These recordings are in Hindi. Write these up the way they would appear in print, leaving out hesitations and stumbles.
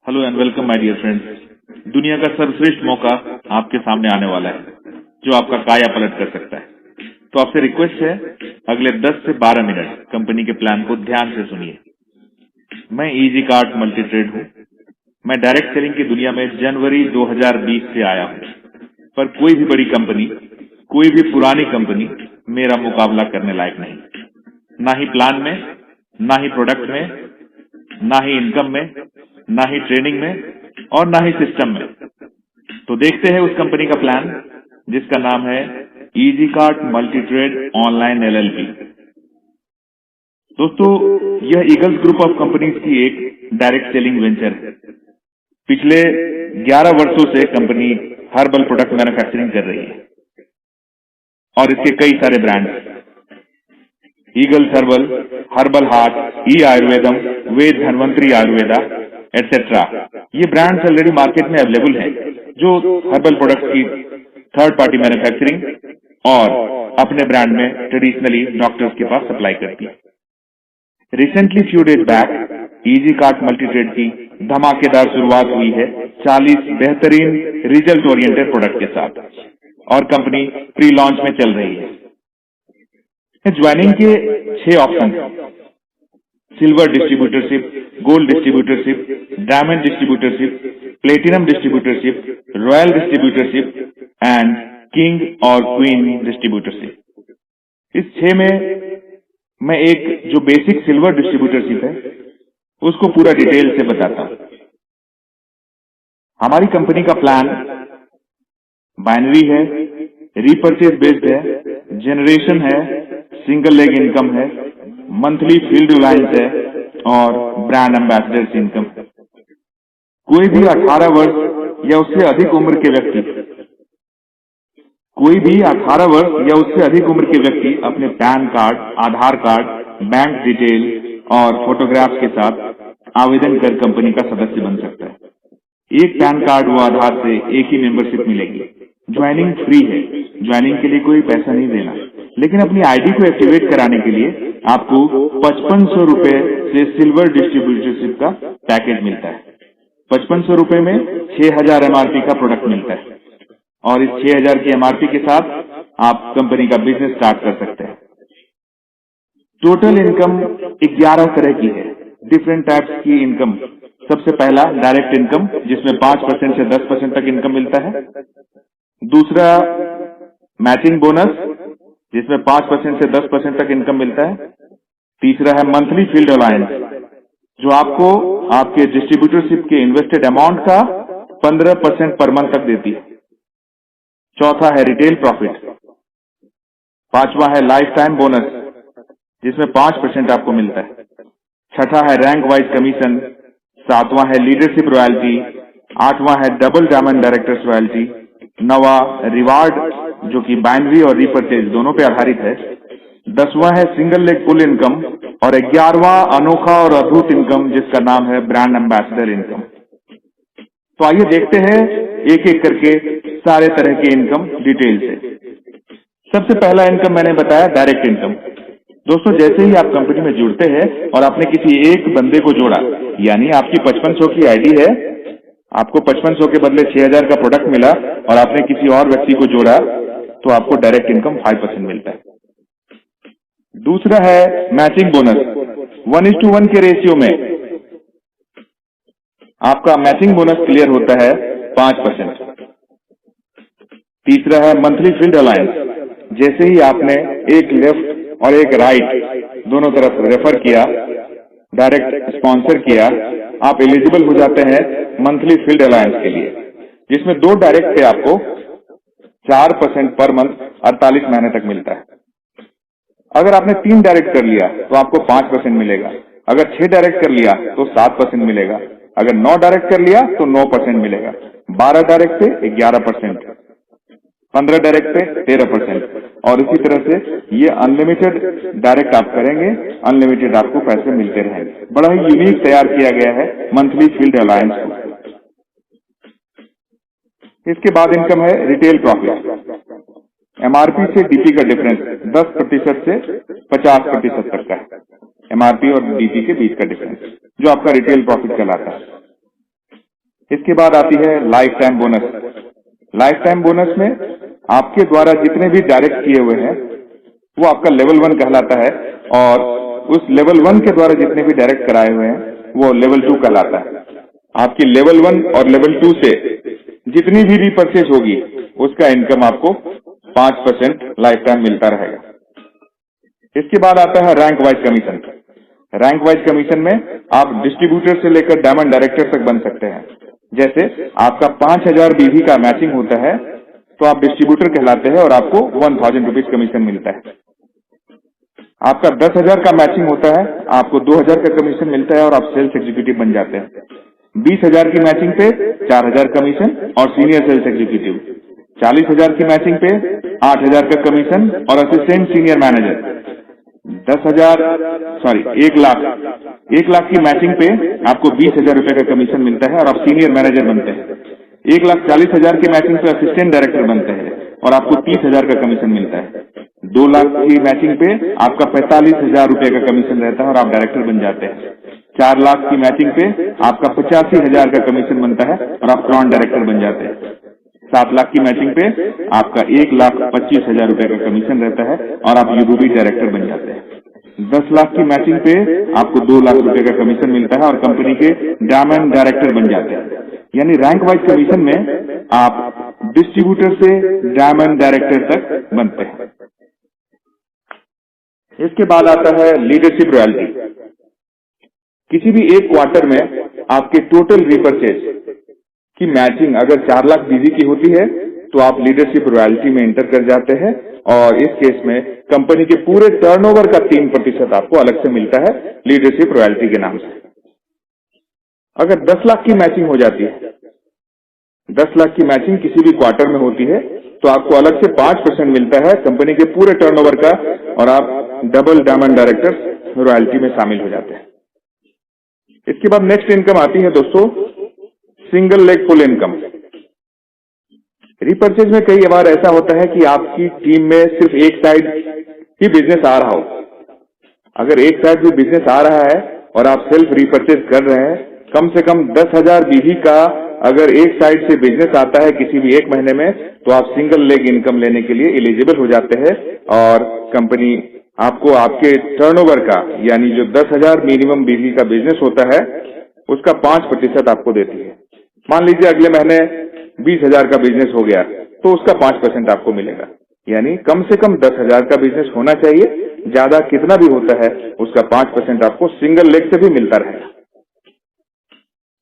Hello and welcome my dear friends. दुनिया का सर्वश्रेष्ठ मौका आपके सामने आने वाला है जो आपका काया पलट कर सकता है। तो आपसे रिक्वेस्ट है, अगले 10 से 12 मिनट कंपनी के प्लान को ध्यान से सुनिए। मैं इजी कार्ट मल्टी ट्रेड हूँ। मैं डायरेक्ट सेलिंग की दुनिया में जनवरी 2020 से आया हूँ, पर कोई भी बड़ी कंपनी, कोई भी पुरानी कंपनी मेरा मुकाबला करने लायक नहीं। ना ही प्लान में, ना ही प्रोडक्ट में, ना ही इनकम में, ना ही ट्रेनिंग में और ना ही सिस्टम में। तो देखते हैं उस कंपनी का प्लान जिसका नाम है easy cart multi trade online LLP. दोस्तों, यह ईगल्स ग्रुप ऑफ कंपनीज की एक डायरेक्ट सेलिंग वेंचर है। पिछले 11 वर्षों से कंपनी हर्बल प्रोडक्ट मैन्युफैक्चरिंग कर रही है और इसके कई सारे brand, Eagles herbal, herbal heart, E Ayurvedam, Ved Dhanvantari Ayurveda etcetera. ये ब्रांड्स ऑलरेडी मार्केट में अवेलेबल हैं जो हर्बल प्रोडक्ट्स की थर्ड पार्टी मैन्युफैक्चरिंग और अपने ब्रांड में ट्रेडिशनली डॉक्टर्स के पास सप्लाई करती है। Recently few days back easy cart multi trade की धमाकेदार शुरुआत हुई है 40 बेहतरीन रिजल्ट ओरिएंटेड प्रोडक्ट के साथ और कंपनी प्री लॉन्च में चल रही है। ज्वाइनिंग के 6 option: silver distributorship, gold distributorship, diamond distributorship, platinum distributorship, royal distributorship and king और क्वीन डिस्ट्रीब्यूटरशिप। इस 6 में मैं एक जो बेसिक सिल्वर डिस्ट्रीब्यूटरशिप है उसको पूरा डिटेल से बताता हूं। हमारी कंपनी का प्लान बाइनरी है, रीपर्चेज बेस्ड है, जनरेशन है, सिंगल लेग इनकम है, मंथली फील्ड अलायंस है और ब्रांड एम्बेसडर्स इनकम है। कोई भी 18 वर्ष या उससे अधिक उम्र के व्यक्ति, अपने पैन कार्ड, आधार कार्ड, बैंक डिटेल और फोटोग्राफ्स के साथ आवेदन कर कंपनी का सदस्य बन सकता है। एक पैन कार्ड व आधार से एक ही मेंबरशिप मिलेगी। ज्वाइनिंग फ्री है, ज्वाइनिंग के लिए कोई पैसा नहीं देना, लेकिन अपनी आईडी को एक्टिवेट कराने के लिए आपको 5500 रुपए से सिल्वर डिस्ट्रीब्यूटरशिप का पैकेज मिलता है। 5500 रुपए में 6000 एमआरपी का प्रोडक्ट मिलता है और इस 6000 की एमआरपी के साथ आप कंपनी का बिजनेस स्टार्ट कर सकते हैं। टोटल इनकम 11 तरह की है, डिफरेंट टाइप्स की इनकम। सबसे पहला डायरेक्ट इनकम, जिसमें 5% से 10% तक इनकम मिलता है। दूसरा मैचिंग बोनस, जिसमें 5% से 10% तक इनकम मिलता है। तीसरा है मंथली फील्ड अलायंस, जो आपको आपके डिस्ट्रीब्यूटरशिप के इन्वेस्टेड अमाउंट का 15% पर मंथ तक देती है। चौथा है रिटेल प्रॉफिट। पांचवा है लाइफ टाइम बोनस, जिसमें 5% आपको मिलता है। छठा है रैंक वाइज कमीशन। सातवां है लीडरशिप रॉयल्टी। आठवां है डबल डायमंड डायरेक्टर्स रॉयल्टी। नवा रिवार्ड, जो कि बाइनरी और रीपर्चेज दोनों पे आधारित है। 10वां है सिंगल लेग पुल इनकम और 11वां अनोखा और अद्भुत इनकम, जिसका नाम है ब्रांड एम्बेसडर इनकम। तो आइए देखते हैं एक एक करके सारे तरह के इनकम डिटेल से। सबसे पहला इनकम मैंने बताया डायरेक्ट इनकम। दोस्तों, जैसे ही आप कंपनी में जुड़ते हैं और आपने किसी एक बंदे को जोड़ा, यानी आपकी 5500 की आईडी है, आपको 5500 के बदले 6000 का प्रोडक्ट मिला और आपने किसी और व्यक्ति को जोड़ा, तो आपको डायरेक्ट इनकम 5% मिलता है। दूसरा है मैचिंग बोनस। 1:1 के रेशियो में आपका मैचिंग बोनस क्लियर होता है 5%। तीसरा है मंथली फील्ड अलायंस। जैसे ही आपने एक लेफ्ट और एक राइट दोनों तरफ रेफर किया, डायरेक्ट स्पॉन्सर किया, आप एलिजिबल हो जाते हैं मंथली फील्ड अलायंस के लिए, जिसमें 2 डायरेक्ट पे आपको 4% पर मंथ 48 महीने तक मिलता है। अगर आपने 3 डायरेक्ट कर लिया तो आपको 5% मिलेगा। अगर 6 डायरेक्ट कर लिया तो 7% मिलेगा। अगर 9 डायरेक्ट कर लिया तो 9% मिलेगा। 12 डायरेक्ट पे 11%, 15 डायरेक्ट पे 13% और इसी तरह से ये अनलिमिटेड डायरेक्ट आप करेंगे, अनलिमिटेड आपको पैसे मिलते रहेंगे। बड़ा ही यूनिक तैयार किया गया है मंथली फील्ड अलायंस को। इसके बाद इनकम है रिटेल प्रॉफिट। एमआरपी से डीपी का डिफरेंस 10% से 50% तक का है। एमआरपी और डीपी के बीच का डिफरेंस, जो आपका रिटेल प्रॉफिट कहलाता है। इसके बाद आती है life time bonus. Life time bonus में आपके द्वारा जितने भी डायरेक्ट किए हुए हैं वो आपका लेवल 1 कहलाता है, और उस लेवल 1 के द्वारा जितने भी डायरेक्ट कराए हुए हैं वो लेवल 2 कहलाता है। आपकी लेवल 1 और लेवल 2 से जितनी भी रीपरचेज होगी उसका इनकम आपको 5% लाइफ टाइम मिलता रहेगा। इसके बाद आता है rank wise commission. Rank wise commission में आप डिस्ट्रीब्यूटर से लेकर डायमंड डायरेक्टर तक बन सकते हैं। जैसे आपका 5000 बीवी का मैचिंग होता है तो आप डिस्ट्रीब्यूटर कहलाते हैं और आपको 1000 रुपीज कमीशन मिलता है। आपका 10,000 का मैचिंग होता है, आपको 2000 का कमीशन मिलता है और आप सेल्स एग्जीक्यूटिव बन जाते हैं। 20,000 की मैचिंग पे 4000 कमीशन और सीनियर सेल्स एग्जीक्यूटिव। 40,000 की मैचिंग पे 8000 का कमीशन और असिस्टेंट सीनियर मैनेजर। 1 लाख की मैचिंग पे आपको 20,000 रुपए का कमीशन मिलता है और आप सीनियर मैनेजर बनते हैं। 1,40,000 की मैचिंग पे असिस्टेंट डायरेक्टर बनते हैं और आपको 30,000 का कमीशन मिलता है। 2 लाख की मैचिंग पे आपका 45,000 रुपए का कमीशन रहता है और आप डायरेक्टर बन जाते हैं। 4 लाख की मैचिंग पे आपका 85,000 का कमीशन बनता है और आप क्रॉन डायरेक्टर बन जाते हैं। 7 लाख की मैचिंग पे आपका 1,25,000 रुपए का कमीशन रहता है और आप यूबी डायरेक्टर बन जाते हैं। 10 लाख की मैचिंग पे आपको 2 लाख रुपए का कमीशन मिलता है और कंपनी के डायमंड डायरेक्टर बन जाते हैं। यानी रैंक वाइज कमीशन में आप डिस्ट्रीब्यूटर से डायमंड डायरेक्टर तक बनते हैं। इसके बाद आता है लीडरशिप रॉयल्टी। किसी भी एक क्वार्टर में आपके टोटल रीपरचेज की मैचिंग अगर 4 लाख बीवी की होती है तो आप लीडरशिप रॉयल्टी में एंटर कर जाते हैं और इस केस में कंपनी के पूरे टर्नओवर का 3% आपको अलग से मिलता है लीडरशिप रॉयल्टी के नाम से। अगर 10 लाख की मैचिंग हो जाती है, 10 लाख की मैचिंग किसी भी क्वार्टर में होती है तो आपको अलग से 5% मिलता है कंपनी के पूरे टर्नओवर का और आप डबल डायमंड डायरेक्टर रॉयल्टी में शामिल हो जाते हैं। इसके बाद नेक्स्ट इनकम आती है दोस्तों single leg full income. Repurchase में कई बार ऐसा होता है कि आपकी टीम में सिर्फ एक साइड ही बिजनेस आ रहा हो। अगर एक साइड भी बिजनेस आ रहा है और आप सेल्फ रीपरचेज कर रहे हैं, कम से कम 10,000 बीवी का अगर एक साइड से बिजनेस आता है किसी भी एक महीने में तो आप सिंगल लेग इनकम लेने के लिए एलिजिबल हो जाते हैं और कंपनी आपको आपके टर्नओवर का यानी जो 10,000 मिनिमम बीवी का बिजनेस होता है उसका 5% आपको देती है। मान लीजिए अगले महीने 20,000 का बिजनेस हो गया तो उसका 5% आपको मिलेगा। यानी कम से कम 10,000 का बिजनेस होना चाहिए, ज्यादा कितना भी होता है उसका 5% आपको सिंगल लेग से भी मिलता रहेगा।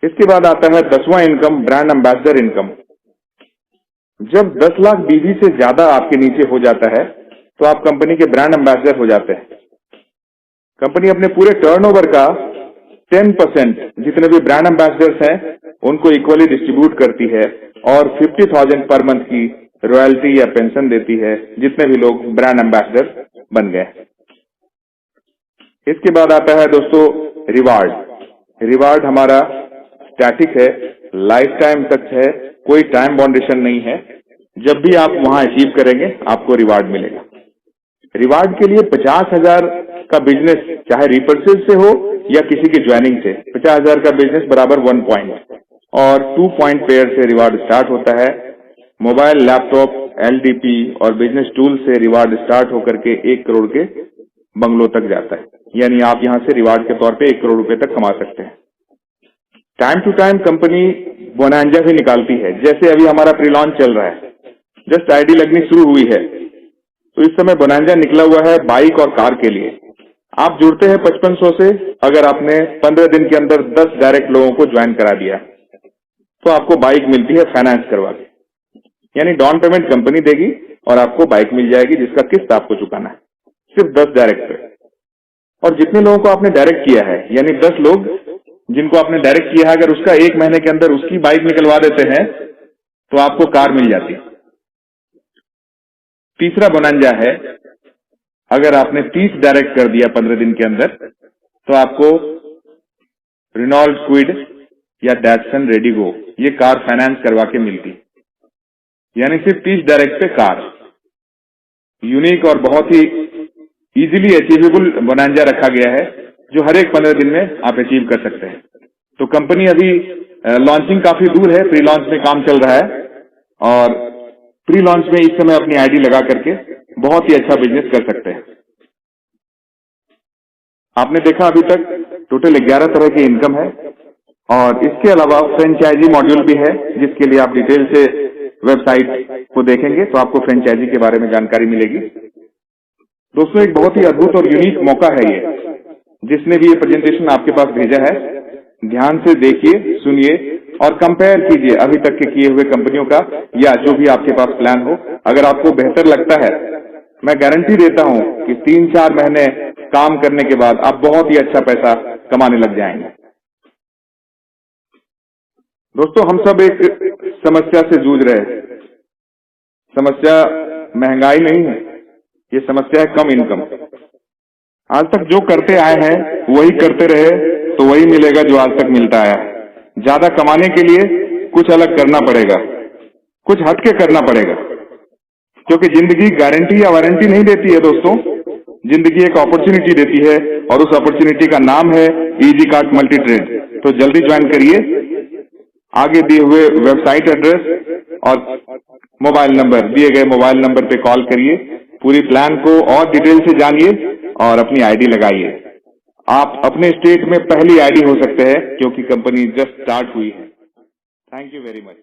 इसके बाद आता है 10वां इनकम ब्रांड एम्बेसडर इनकम। जब 10 लाख बीवी से ज्यादा आपके नीचे हो जाता है तो आप कंपनी के ब्रांड एम्बेसडर हो जाते हैं। कंपनी अपने पूरे टर्नओवर का 10% जितने भी ब्रांड एम्बेसडर्स हैं उनको इक्वली डिस्ट्रीब्यूट करती है और 50,000 पर मंथ की रॉयल्टी या पेंशन देती है जितने भी लोग ब्रांड एम्बेसडर बन गए। इसके बाद आता है दोस्तों रिवार्ड। रिवार्ड हमारा स्टैटिक है, लाइफ टाइम तक है, कोई टाइम बाउंडेशन नहीं है। जब भी आप वहां अचीव करेंगे आपको रिवार्ड मिलेगा। रिवार्ड के लिए 50,000 का बिजनेस चाहे रीपरचेज से हो या किसी की ज्वाइनिंग से, 50,000 का बिजनेस बराबर 1 पॉइंट और 2 पॉइंट पेयर से रिवार्ड स्टार्ट होता है। मोबाइल, लैपटॉप, LDP और बिजनेस टूल से रिवार्ड स्टार्ट होकर के 1 करोड़ के बंगलों तक जाता है। यानी आप यहां से रिवार्ड के तौर पे 1 करोड़ रुपए तक कमा सकते हैं। Time to time company bonanza भी निकालती है। जैसे अभी हमारा प्री लॉन्च चल रहा है, जस्ट आईडी लगनी शुरू हुई है तो इस समय बोनांजा निकला हुआ है बाइक और कार के लिए। आप जुड़ते हैं 5500 से, अगर आपने 15 दिन के अंदर 10 डायरेक्ट लोगों को ज्वाइन करा दिया तो आपको बाइक मिलती है फाइनेंस करवा के। यानी डाउन पेमेंट कंपनी देगी और आपको बाइक मिल जाएगी जिसका किस्त आपको चुकाना है, सिर्फ 10 डायरेक्ट पे। और जितने लोगों को आपने डायरेक्ट किया है यानी 10 लोग जिनको आपने डायरेक्ट किया है, अगर उसका 1 महीने के अंदर उसकी बाइक निकलवा देते हैं तो आपको कार मिल जाती है। तीसरा बोनांजा है, अगर आपने 30 डायरेक्ट कर दिया 15 दिन के अंदर तो आपको रेनॉल्ट क्विड या डैटसन रेडिगो ये कार फाइनेंस करवा के मिलती। यानी सिर्फ 30 डायरेक्ट पे कार। यूनिक और बहुत ही इजीली अचीवेबल बोनांजा रखा गया है जो हर एक 15 दिन में आप अचीव कर सकते हैं। तो कंपनी अभी लॉन्चिंग काफी दूर है, प्री लॉन्च में काम चल रहा है और प्री लॉन्च में इस समय अपनी आईडी लगा करके बहुत ही अच्छा बिजनेस कर सकते हैं। आपने देखा अभी तक टोटल 11 तरह की इनकम है और इसके अलावा फ्रेंचाइजी मॉड्यूल भी है, जिसके लिए आप डिटेल से वेबसाइट को देखेंगे तो आपको फ्रेंचाइजी के बारे में जानकारी मिलेगी। दोस्तों, एक बहुत ही अद्भुत और यूनिक मौका है ये। जिसने भी ये प्रेजेंटेशन आपके पास भेजा है, ध्यान से देखिए, सुनिए और कंपेयर कीजिए अभी तक के किए हुए कंपनियों का या जो भी आपके पास प्लान हो। अगर आपको बेहतर लगता है, मैं गारंटी देता हूं कि 3-4 महीने काम करने के बाद आप बहुत ही अच्छा पैसा कमाने लग जाएंगे। दोस्तों, हम सब एक समस्या से जूझ रहे हैं। समस्या महंगाई नहीं है, ये समस्या है कम इनकम। आज तक जो करते आए हैं वही करते रहे तो वही मिलेगा जो आज तक मिलता आया है। ज्यादा कमाने के लिए कुछ अलग करना पड़ेगा, कुछ हटके करना पड़ेगा, क्योंकि जिंदगी गारंटी या वारंटी नहीं देती है दोस्तों। जिंदगी एक अपॉर्चुनिटी देती है और उस अपॉर्चुनिटी का नाम है इजी कार्ट मल्टी ट्रेड। तो जल्दी ज्वाइन करिए। आगे दिए हुए वेबसाइट एड्रेस और मोबाइल नंबर, दिए गए मोबाइल नंबर पे कॉल करिए, पूरी प्लान को और डिटेल से जानिए और अपनी आईडी लगाइए। आप अपने स्टेट में पहली आईडी हो सकते हैं क्योंकि कंपनी जस्ट स्टार्ट हुई है। Thank you very much.